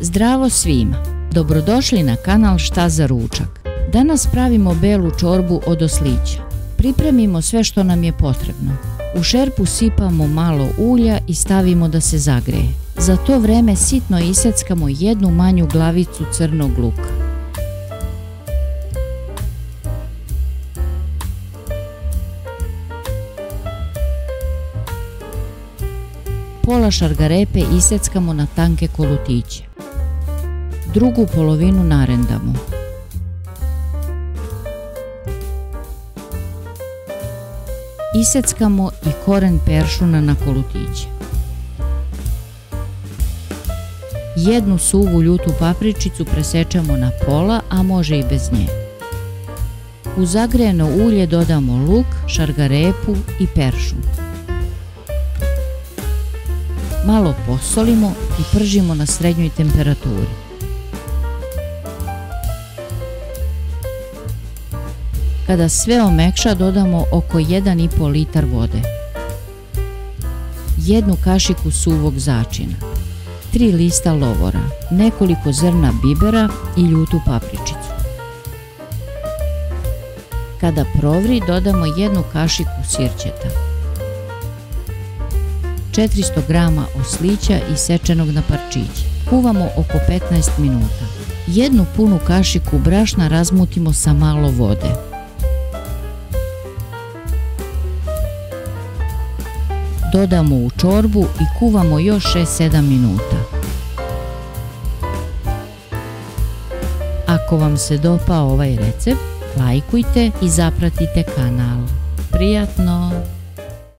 Zdravo svima! Dobrodošli na kanal Šta za ručak. Danas pravimo belu čorbu od oslića. Pripremimo sve što nam je potrebno. U šerpu sipamo malo ulja i stavimo da se zagreje. Za to vreme sitno iseckamo jednu manju glavicu crnog luka. Pola šargarepe iseckamo na tanke kolutiće. Drugu polovinu narendamo. Iseckamo i koren peršuna na kolutiće. Jednu suvu ljutu papričicu presečemo na pola, a može i bez nje. U zagrejano ulje dodamo luk, šargarepu i peršun. Malo posolimo i pržimo na srednjoj temperaturi. Kada sve omekša, dodamo oko 1,5 litar vode, jednu kašiku suvog začina, 3 lista lovora, nekoliko zrna bibera i ljutu papričicu. Kada provri, dodamo jednu kašiku sirćeta, 400 g oslića isečenog na parčiće. Kuvamo oko 15 minuta. Jednu punu kašiku brašna razmutimo sa malo vode. Dodamo u čorbu i kuvamo još 6-7 minuta. Ako vam se dopao ovaj recept, lajkujte i zapratite kanal. Prijatno!